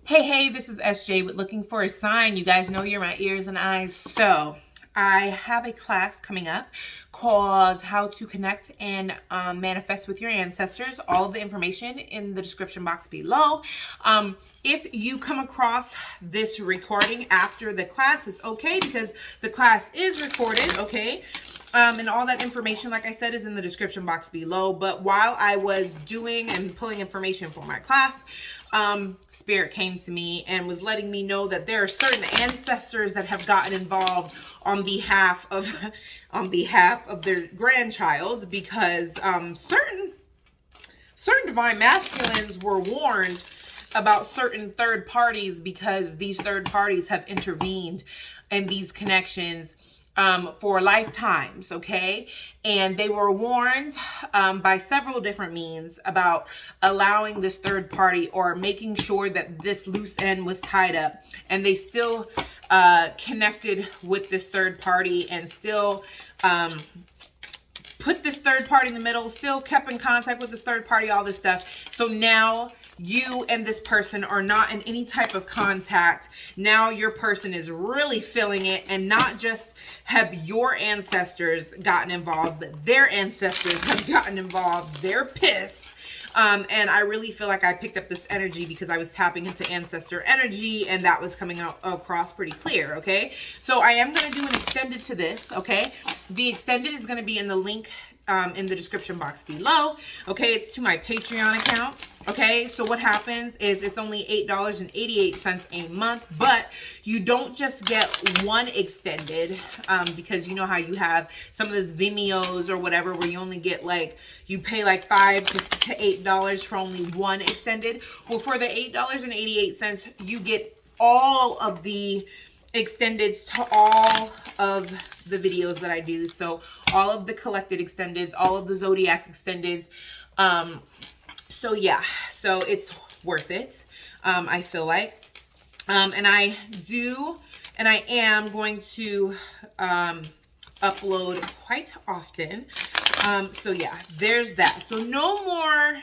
Hey, this is SJ with Looking for a Sign. You guys know you're my ears and eyes. So I have a class coming up called How to Connect and Manifest with Your Ancestors. All of the information in the description box below. If you come across this recording after the class, it's okay because the class is recorded, okay? And all that information, like I said, is in the description box below. But while I was doing and pulling information for my class, Spirit came to me and was letting me know that there are certain ancestors that have gotten involved on behalf of their grandchild, because certain divine masculines were warned about certain third parties, because these third parties have intervened in these connections for lifetimes, okay? And they were warned by several different means about allowing this third party or making sure that this loose end was tied up. And they still connected with this third party and still put this third party in the middle, still kept in contact with this third party, all this stuff. So now you and this person are not in any type of contact. Now your person is really feeling it, and not just have your ancestors gotten involved, but their ancestors have gotten involved. They're pissed. And I really feel like I picked up this energy because I was tapping into ancestor energy, and that was coming out across pretty clear, okay? So I am going to do an extended to this, okay? The extended is going to be in the link in the description box below, okay? It's to my Patreon account, okay? So what happens is it's only $8.88 a month, but you don't just get one extended, because you know how you have some of those Vimeos or whatever where you only get like, you pay like $5 to $8 for only one extended. Well, for the $8.88, you get all of the extendeds to all of the videos that I do. So all of the collected extendeds, all of the Zodiac extendeds. So yeah, so it's worth it. I feel like, and I am going to, upload quite often. So yeah, there's that. So no more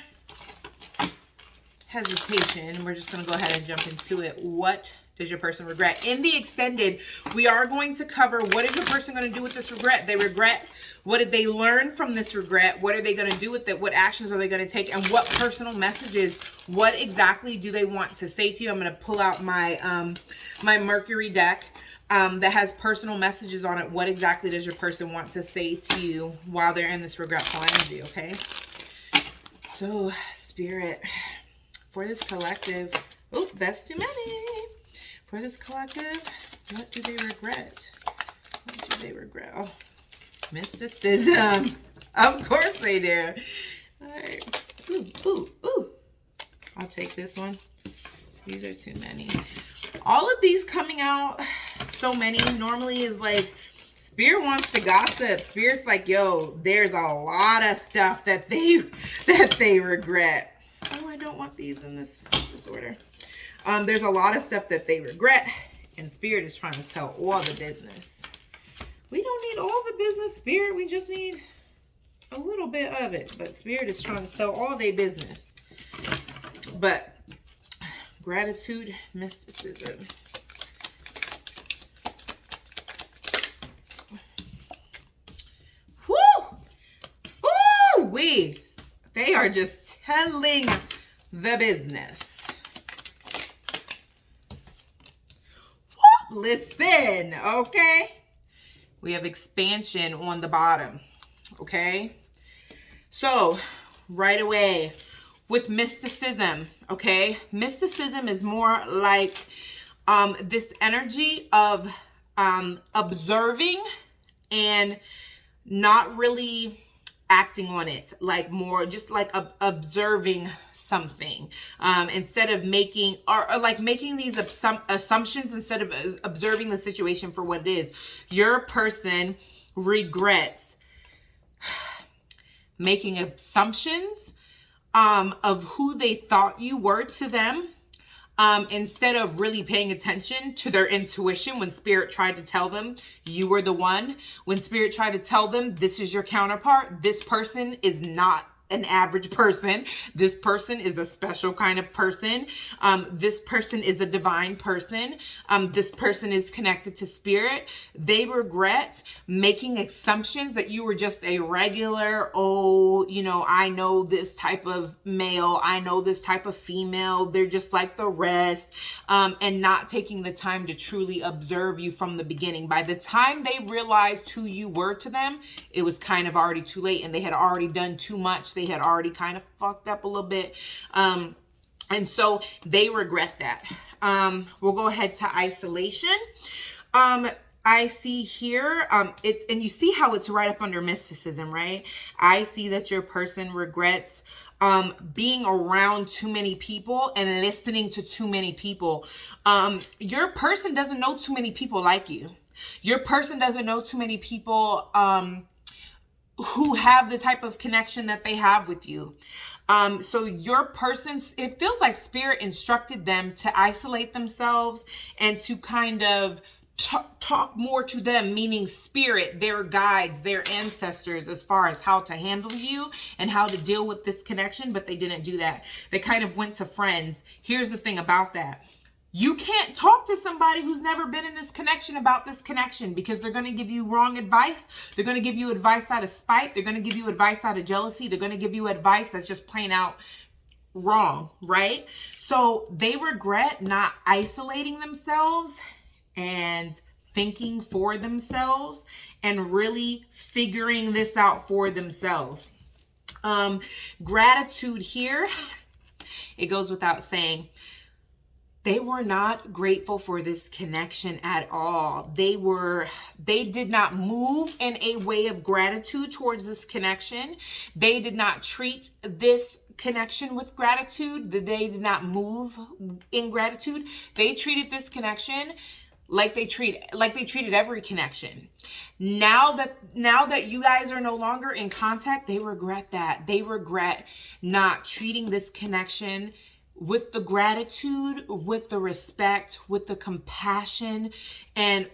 hesitation. We're just going to go ahead and jump into it. What does your person regret? In the extended, we are going to cover what is your person going to do with this regret. They regret. What did they learn from this regret? What are they going to do with it? What actions are they going to take? And what personal messages, what exactly do they want to say to you? I'm going to pull out my my Mercury deck that has personal messages on it. What exactly does your person want to say to you while they're in this regretful energy, okay? So, Spirit, for this collective, oh, that's too many. For this collective, what do they regret? What do they regret? Oh, mysticism. Of course they do. All right. Ooh. I'll take this one. These are too many. All of these coming out, so many, normally is like, Spirit wants to gossip. Spirit's like, yo, there's a lot of stuff that they regret. Oh, I don't want these in this order. There's a lot of stuff that they regret, and Spirit is trying to tell all the business. We don't need all the business, Spirit. We just need a little bit of it. But Spirit is trying to tell all their business. But gratitude, mysticism. Whoo! Ooh-wee! They are just telling the business. Listen, okay? We have expansion on the bottom, okay? So, right away, with mysticism, okay? Mysticism is more like this energy of observing and not really acting on it, like more just like observing something, instead of making or like making these assumptions instead of observing the situation for what it is. Your person regrets making assumptions of who they thought you were to them, instead of really paying attention to their intuition when Spirit tried to tell them you were the one, when Spirit tried to tell them this is your counterpart, this person is not an average person. This person is a special kind of person. This person is a divine person. This person is connected to spirit. They regret making assumptions that you were just a regular, I know this type of male, I know this type of female, they're just like the rest, and not taking the time to truly observe you from the beginning. By the time they realized who you were to them, it was kind of already too late, and they had already done too much. They had already kind of fucked up a little bit. And so they regret that. We'll go ahead to isolation. I see here, and you see how it's right up under mysticism, right? I see that your person regrets being around too many people and listening to too many people. Your person doesn't know too many people like you. Your person doesn't know too many people who have the type of connection that they have with you. So your person's, it feels like spirit instructed them to isolate themselves and to kind of talk more to them, meaning spirit, their guides, their ancestors, as far as how to handle you and how to deal with this connection. But they didn't do that. They kind of went to friends. Here's the thing about that. You can't talk to somebody who's never been in this connection about this connection, because they're going to give you wrong advice. They're going to give you advice out of spite. They're going to give you advice out of jealousy. They're going to give you advice that's just plain out wrong, right? So they regret not isolating themselves and thinking for themselves and really figuring this out for themselves. Gratitude here, it goes without saying, they were not grateful for this connection at all. They did not move in a way of gratitude towards this connection. They did not treat this connection with gratitude. They did not move in gratitude. They treated this connection like they treated every connection. Now that you guys are no longer in contact, they regret that. They regret not treating this connection with the gratitude, with the respect, with the compassion, and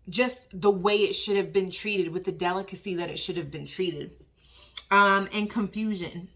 just the way it should have been treated, with the delicacy that it should have been treated. And confusion.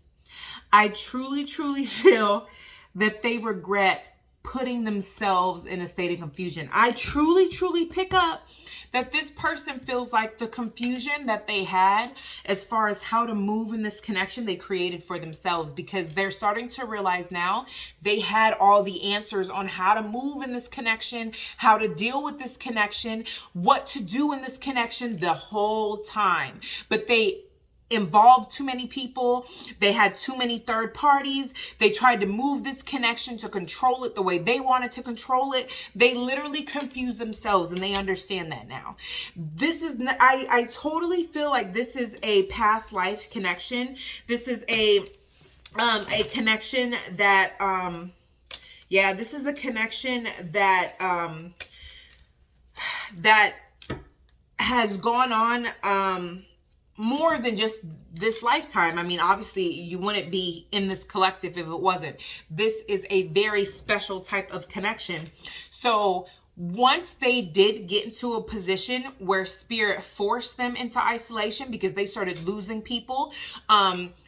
I truly, truly feel that they regret putting themselves in a state of confusion. I truly, truly pick up that this person feels like the confusion that they had as far as how to move in this connection they created for themselves, because they're starting to realize now they had all the answers on how to move in this connection, how to deal with this connection, what to do in this connection the whole time. But they involved too many people. They had too many third parties. They tried to move this connection to control it the way they wanted to control it. They literally confused themselves, and they understand that now. This is, I totally feel like this is a past life connection. This is a connection that, this is a connection that, that has gone on, more than just this lifetime. I mean, obviously you wouldn't be in this collective if it wasn't. This is a very special type of connection. So once they did get into a position where spirit forced them into isolation because they started losing people,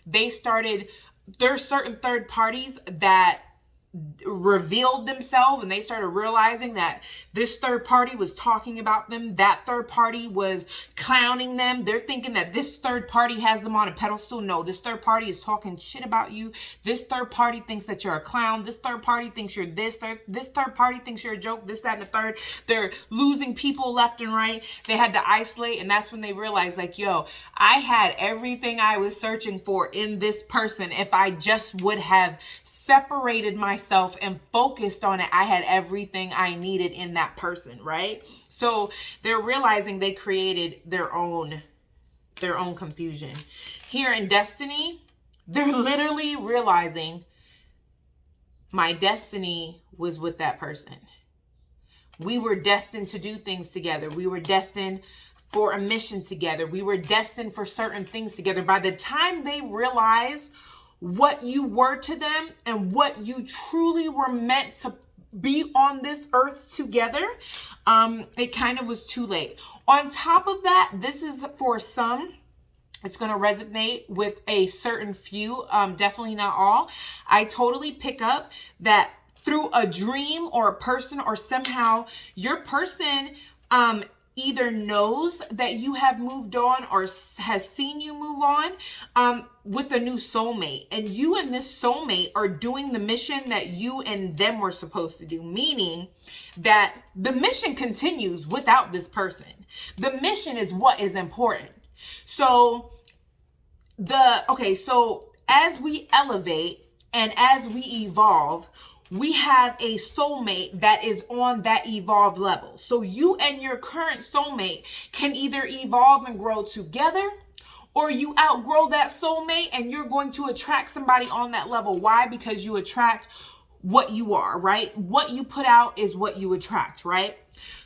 there's certain third parties that revealed themselves, and they started realizing that this third party was talking about them. That third party was clowning them. They're thinking that this third party has them on a pedestal. No, this third party is talking shit about you. This third party thinks that you're a clown. This third party thinks you're this. This third party thinks you're a joke. This, that, and the third. They're losing people left and right. They had to isolate, and that's when they realized, like, yo, I had everything I was searching for in this person. If I just would have separated myself and focused on it, I had everything I needed in that person, right? So they're realizing they created their own confusion. Here in destiny, they're literally realizing my destiny was with that person. We were destined to do things together. We were destined for a mission together. We were destined for certain things together. By the time they realize what you were to them and what you truly were meant to be on this earth together, it kind of was too late. On top of that, this is for some, It's going to resonate with a certain few, definitely not all. I totally pick up that through a dream or a person, or somehow your person either knows that you have moved on or has seen you move on with a new soulmate. And you and this soulmate are doing the mission that you and them were supposed to do, meaning that the mission continues without this person. The mission is what is important. So so as we elevate and as we evolve, we have a soulmate that is on that evolved level. So you and your current soulmate can either evolve and grow together, or you outgrow that soulmate and you're going to attract somebody on that level. Why? Because you attract what you are, right? What you put out is what you attract, right?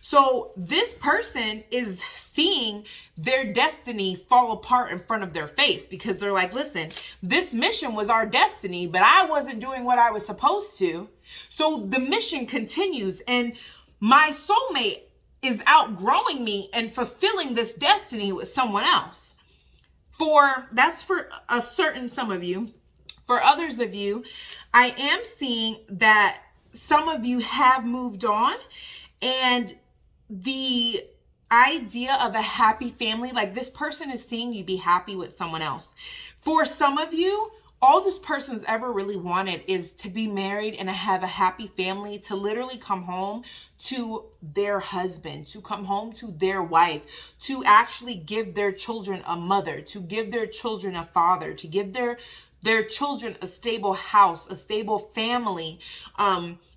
So this person is seeing their destiny fall apart in front of their face, because they're like, listen, this mission was our destiny, but I wasn't doing what I was supposed to. So the mission continues, and my soulmate is outgrowing me and fulfilling this destiny with someone else. That's for a certain some of you. For others of you, I am seeing that some of you have moved on, and the idea of a happy family, like this person is seeing you be happy with someone else. For some of you, all this person's ever really wanted is to be married and to have a happy family, to literally come home to their husband, to come home to their wife, to actually give their children a mother, to give their children a father, to give their children a stable house, a stable family,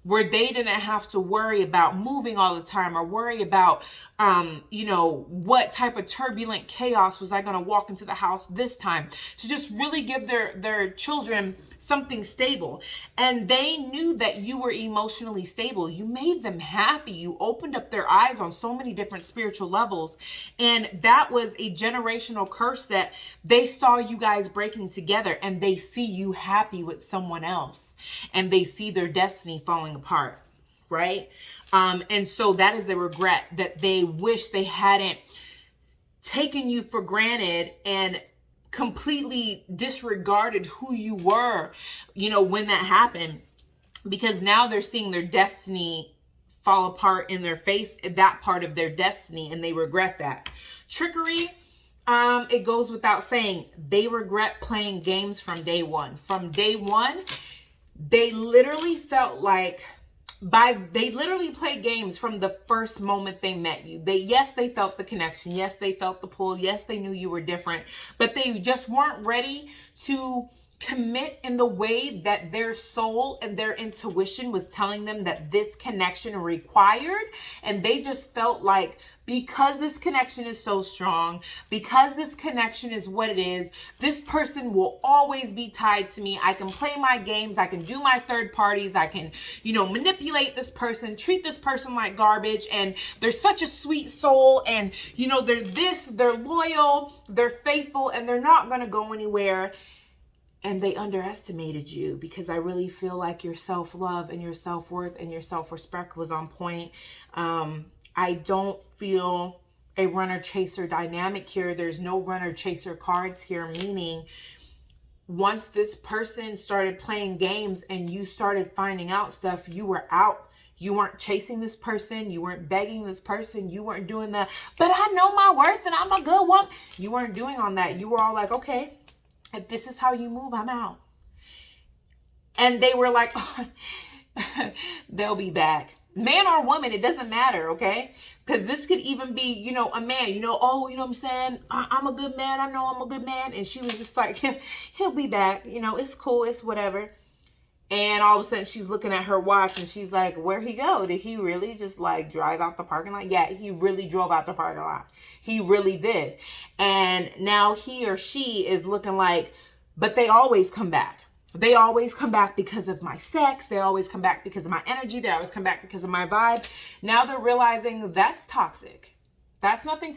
where they didn't have to worry about moving all the time, or worry about, what type of turbulent chaos was I going to walk into the house this time, to just really give their children something stable. And they knew that you were emotionally stable. You made them happy. You opened up their eyes on so many different spiritual levels. And that was a generational curse that they saw you guys breaking together, and they see you happy with someone else, and they see their destiny falling apart, right? And so that is a regret, that they wish they hadn't taken you for granted and completely disregarded who you were, when that happened, because now they're seeing their destiny fall apart in their face, that part of their destiny, and they regret that. Trickery, it goes without saying, they regret playing games from day one. From day one, they literally felt like they literally played games from the first moment they met you. Yes, they felt the connection. Yes, they felt the pull. Yes, they knew you were different, but they just weren't ready to commit in the way that their soul and their intuition was telling them that this connection required. And they just felt like, because this connection is so strong, because this connection is what it is, this person will always be tied to me. I can play my games. I can do my third parties. I can, manipulate this person, treat this person like garbage. And they're such a sweet soul. And, they're loyal, they're faithful, and they're not going to go anywhere. And they underestimated you, because I really feel like your self-love and your self-worth and your self-respect was on point. I don't feel a runner-chaser dynamic here. There's no runner-chaser cards here, meaning once this person started playing games and you started finding out stuff, you were out. You weren't chasing this person. You weren't begging this person. You weren't doing the, but I know my worth and I'm a good one. You weren't doing on that. You were all like, okay, if this is how you move, I'm out. And they were like, oh, they'll be back. Man or woman, it doesn't matter, okay? Because this could even be, a man, what I'm saying? I'm a good man. I know I'm a good man. And she was just like, he'll be back. It's cool. It's whatever. And all of a sudden she's looking at her watch and she's like, where'd he go? Did he really just drive out the parking lot? Yeah, he really drove out the parking lot. He really did. And now he or she is looking like, but they always come back. They always come back because of my sex. They always come back because of my energy. They always come back because of my vibe. Now they're realizing that's toxic. That's nothing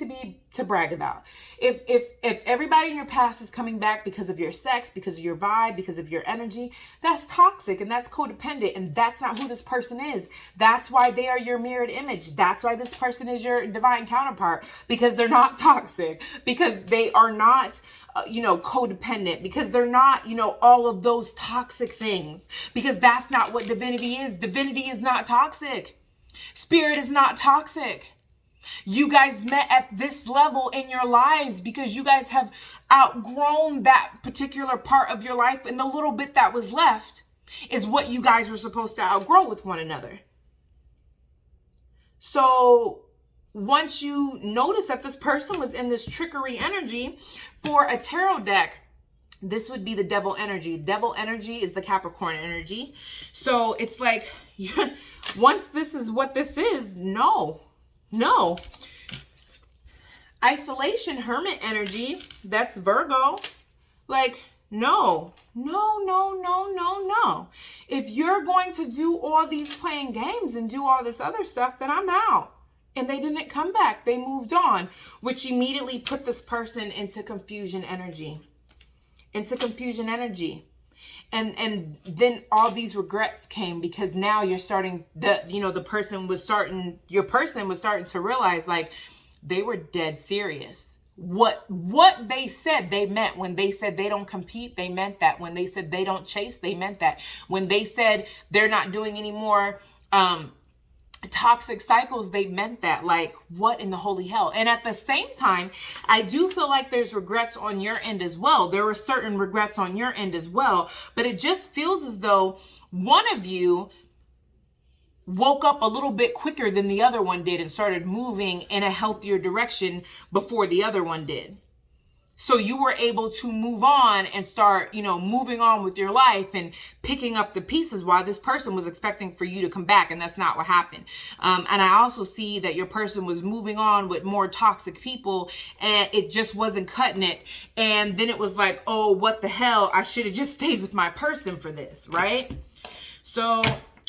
to brag about. If everybody in your past is coming back because of your sex, because of your vibe, because of your energy, that's toxic and that's codependent, and that's not who this person is. That's why they are your mirrored image. That's why this person is your divine counterpart, because they're not toxic, because they are not codependent, because they're not, all of those toxic things, because that's not what divinity is. Divinity is not toxic. Spirit is not toxic. You guys met at this level in your lives because you guys have outgrown that particular part of your life, and the little bit that was left is what you guys were supposed to outgrow with one another. So once you notice that this person was in this trickery energy for a tarot deck, this would be the devil energy. Devil energy is the Capricorn energy. So it's like, once this is what this is, no. Isolation, hermit energy, that's Virgo. Like, no. If you're going to do all these playing games and do all this other stuff, then I'm out. And they didn't come back. They moved on, which immediately put this person into confusion energy. And then all these regrets came, because now you're starting, your person was starting to realize, like, they were dead serious. What they said they meant. When they said they don't compete, they meant that. When they said they don't chase, they meant that. When they said they're not doing any more toxic cycles, they meant that. Like, what in the holy hell? And at the same time, I do feel like there's regrets on your end as well. There were certain regrets on your end as well, but it just feels as though one of you woke up a little bit quicker than the other one did and started moving in a healthier direction before the other one did. So you were able to move on and start, moving on with your life and picking up the pieces, while this person was expecting for you to come back. And that's not what happened. And I also see that your person was moving on with more toxic people, and it just wasn't cutting it. And then it was like, oh, what the hell? I should have just stayed with my person for this, right? So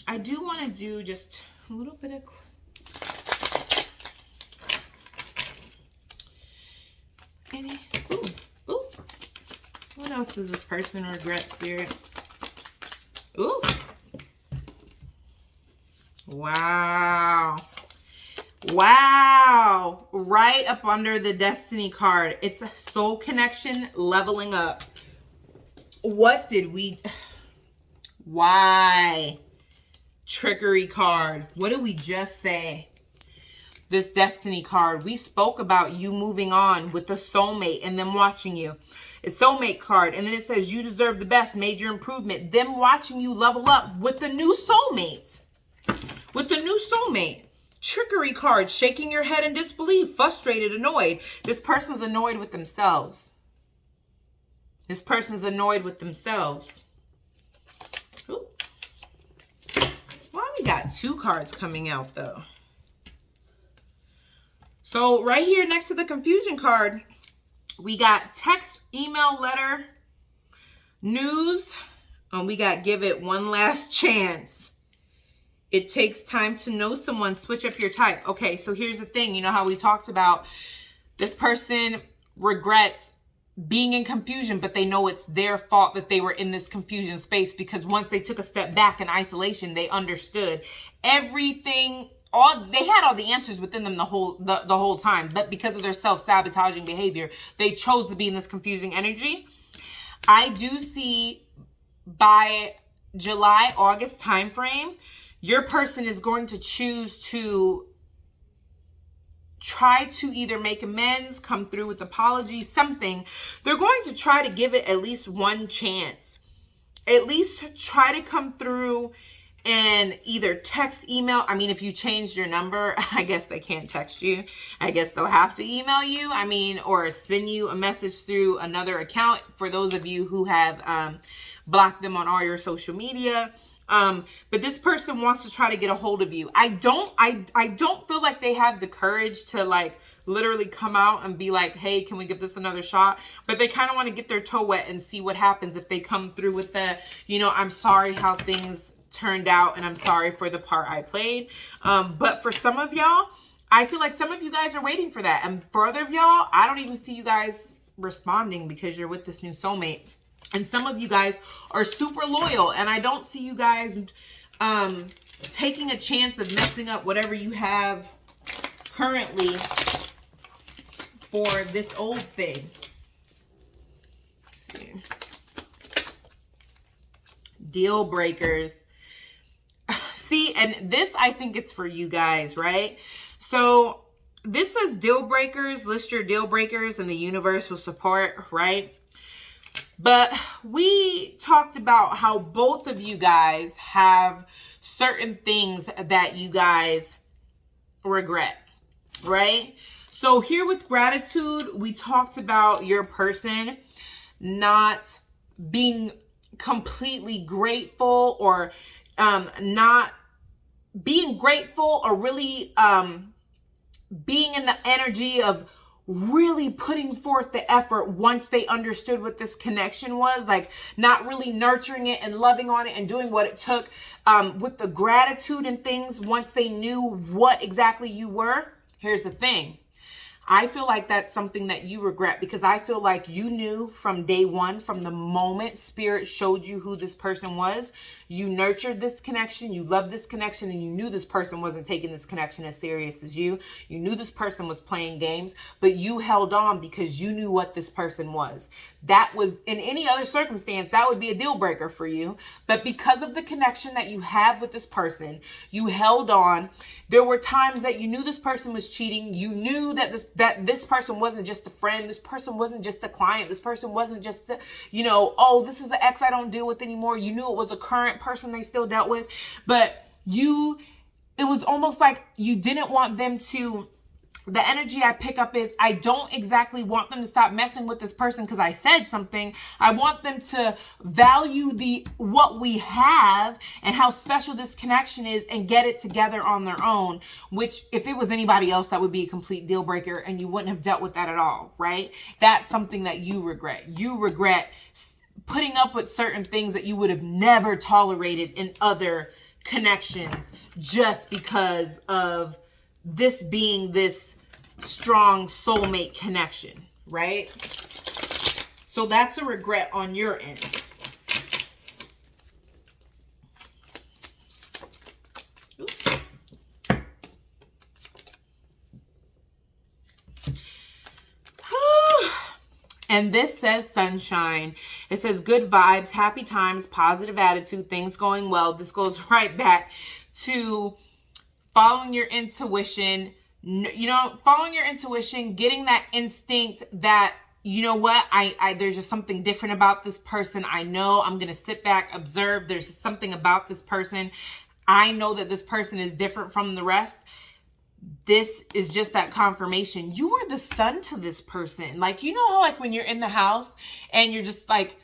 I do want to do just a little bit of... Ooh. What else does this person regret, Spirit? Ooh. Wow. Right up under the Destiny card. It's a soul connection, leveling up. What did we... Why? Trickery card. What did we just say? This Destiny card, we spoke about you moving on with the soulmate and them watching you. It's soulmate card, and then it says you deserve the best, major improvement. Them watching you level up with the new soulmate. Trickery card, shaking your head in disbelief, frustrated, annoyed. This person's annoyed with themselves. Ooh. Why we got two cards coming out though? So right here next to the confusion card, we got text, email, letter, news, and we got give it one last chance. It takes time to know someone, switch up your type. Okay, so here's the thing. You know how we talked about this person regrets being in confusion, but they know it's their fault that they were in this confusion space, because once they took a step back in isolation, they understood everything. They had all the answers within them the whole time, but because of their self-sabotaging behavior, they chose to be in this confusing energy. I do see by July, August timeframe, your person is going to choose to try to either make amends, come through with apologies, something. They're going to try to give it at least one chance. At least try to come through and either text, email. I mean, if you changed your number, I guess they can't text you. I guess they'll have to email you. I mean, or send you a message through another account for those of you who have blocked them on all your social media. But this person wants to try to get a hold of you. I don't feel like they have the courage to like literally come out and be like, hey, can we give this another shot? But they kind of want to get their toe wet and see what happens if they come through with the, I'm sorry how things turned out and I'm sorry for the part I played. But for some of y'all, I feel like some of you guys are waiting for that. And for other of y'all, I don't even see you guys responding because you're with this new soulmate. And some of you guys are super loyal, and I don't see you guys taking a chance of messing up whatever you have currently for this old thing. Let's see. Deal breakers. See, and this, I think it's for you guys, right? So this says deal breakers. List your deal breakers and the universe will support, right? But we talked about how both of you guys have certain things that you guys regret, right? So here with gratitude, we talked about your person not being completely grateful, or not being grateful, or really being in the energy of really putting forth the effort once they understood what this connection was, like not really nurturing it and loving on it and doing what it took with the gratitude and things once they knew what exactly you were. Here's the thing. I feel like that's something that you regret, because I feel like you knew from day one, from the moment Spirit showed you who this person was, you nurtured this connection, you loved this connection, and you knew this person wasn't taking this connection as serious as you. You knew this person was playing games, but you held on because you knew what this person was. That was, in any other circumstance, that would be a deal breaker for you. But because of the connection that you have with this person, you held on. There were times that you knew this person was cheating. You knew that this person wasn't just a friend. This person wasn't just a client. This person wasn't just, oh, this is an ex I don't deal with anymore. You knew it was a current person they still dealt with. But it was almost like you didn't want them to. The energy I pick up is, I don't exactly want them to stop messing with this person because I said something. I want them to value what we have and how special this connection is and get it together on their own, which if it was anybody else, that would be a complete deal breaker and you wouldn't have dealt with that at all, right? That's something that you regret. You regret putting up with certain things that you would have never tolerated in other connections just because of this being this strong soulmate connection, right? So that's a regret on your end. And this says sunshine. It says good vibes, happy times, positive attitude, things going well. This goes right back to following your intuition, following your intuition, getting that instinct that, you know what, there's just something different about this person. I know I'm going to sit back, observe. There's something about this person. I know that this person is different from the rest. This is just that confirmation. You are the sun to this person. Like, you know how like when you're in the house and you're just like,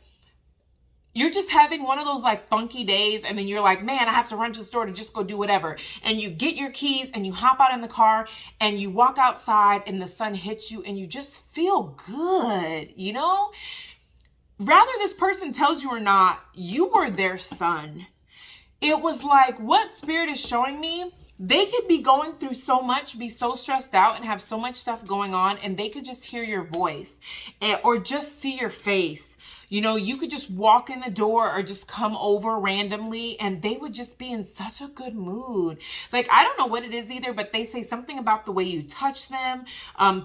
you're just having one of those like funky days, and then you're like, man, I have to run to the store to just go do whatever. And you get your keys and you hop out in the car and you walk outside and the sun hits you and you just feel good, Rather this person tells you or not, you were their sun. It was like what Spirit is showing me. They could be going through so much, be so stressed out and have so much stuff going on, and they could just hear your voice or just see your face. You could just walk in the door or just come over randomly and they would just be in such a good mood. Like, I don't know what it is either, but they say something about the way you touch them,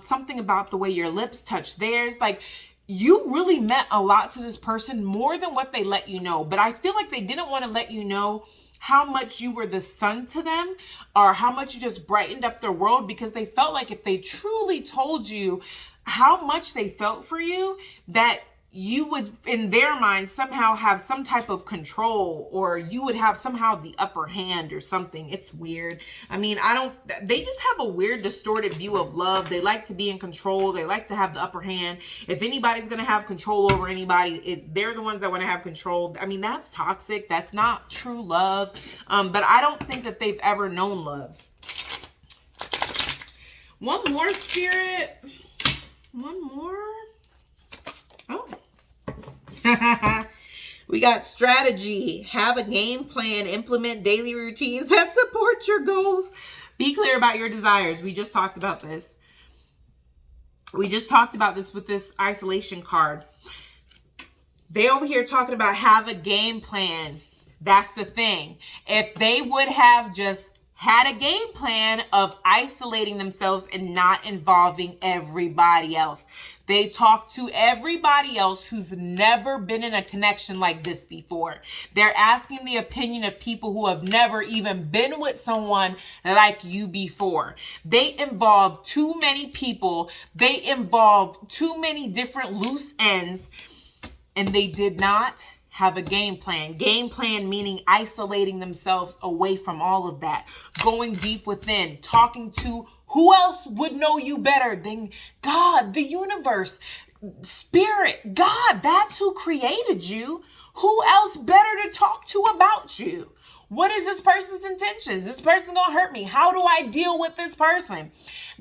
something about the way your lips touch theirs. Like, you really meant a lot to this person, more than what they let you know. But I feel like they didn't want to let you know how much you were the sun to them or how much you just brightened up their world, because they felt like if they truly told you how much they felt for you, that you would, in their mind, somehow have some type of control, or you would have somehow the upper hand or something. It's weird. I mean, they just have a weird distorted view of love. They like to be in control. They like to have the upper hand. If anybody's going to have control over anybody, they're the ones that want to have control. I mean, that's toxic. That's not true love. But I don't think that they've ever known love. One more, Spirit. One more. Oh. We got strategy. Have a game plan. Implement daily routines that support your goals. Be clear about your desires. We just talked about this. We just talked about this with this isolation card. They over here talking about have a game plan. That's the thing. If they would have just had a game plan of isolating themselves and not involving everybody else. They talk to everybody else who's never been in a connection like this before. They're asking the opinion of people who have never even been with someone like you before. They involve too many people. They involve too many different loose ends, and they did not have a game plan. Game plan meaning isolating themselves away from all of that. Going deep within. Talking to who else would know you better than God, the universe, spirit, God. That's who created you. Who else better to talk to about you? What is this person's intentions? This person gonna hurt me. How do I deal with this person?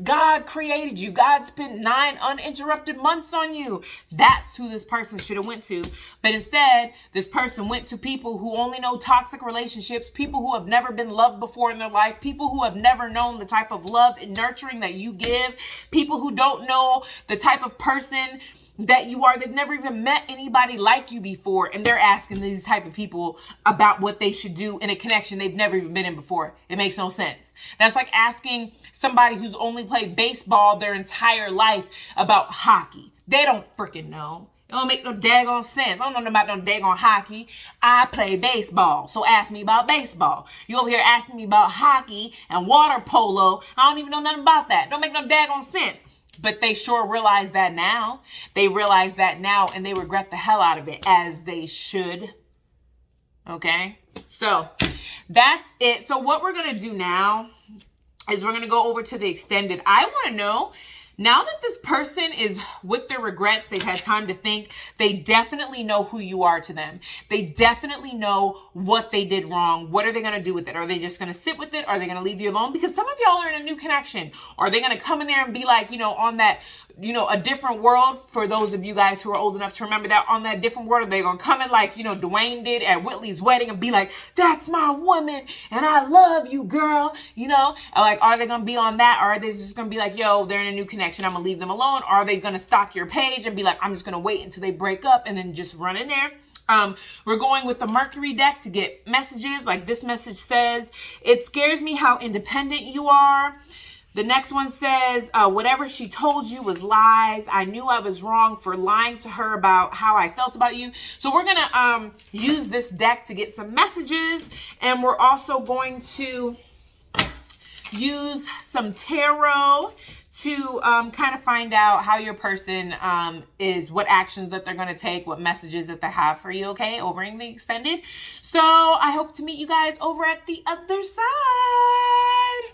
God created you. God spent 9 uninterrupted months on you. That's who this person should have went to. But instead, this person went to people who only know toxic relationships, people who have never been loved before in their life, people who have never known the type of love and nurturing that you give, people who don't know the type of person that you are. They've never even met anybody like you before, and they're asking these type of people about what they should do in a connection they've never even been in before. It makes no sense. That's like asking somebody who's only played baseball their entire life about hockey. They don't freaking know. It don't make no daggone sense. I don't know about no daggone hockey. I play baseball, so ask me about baseball. You over here asking me about hockey and water polo. I don't even know nothing about that. Don't make no daggone sense. But they sure realize that now. They realize that now, and they regret the hell out of it, as they should. Okay? So that's it. So what we're going to do now is we're going to go over to the extended. I want to know, now that this person is with their regrets, they've had time to think, they definitely know who you are to them. They definitely know what they did wrong. What are they going to do with it? Are they just going to sit with it? Are they going to leave you alone? Because some of y'all are in a new connection. Are they going to come in there and be like, on that, a different world? For those of you guys who are old enough to remember that, on that different world, are they going to come in like, Dwayne did at Whitley's wedding and be like, that's my woman and I love you, girl, Like, are they going to be on that? Or are they just going to be like, yo, they're in a new connection, I'm gonna leave them alone? Or are they gonna stalk your page and be like, I'm just gonna wait until they break up and then just run in there? We're going with the Mercury deck to get messages. Like this message says, it scares me how independent you are. The next one says, whatever she told you was lies. I knew I was wrong for lying to her about how I felt about you. So we're gonna use this deck to get some messages, and we're also going to use some tarot to kind of find out how your person is, what actions that they're going to take, what messages that they have for you, okay, over in the extended. So I hope to meet you guys over at the other side.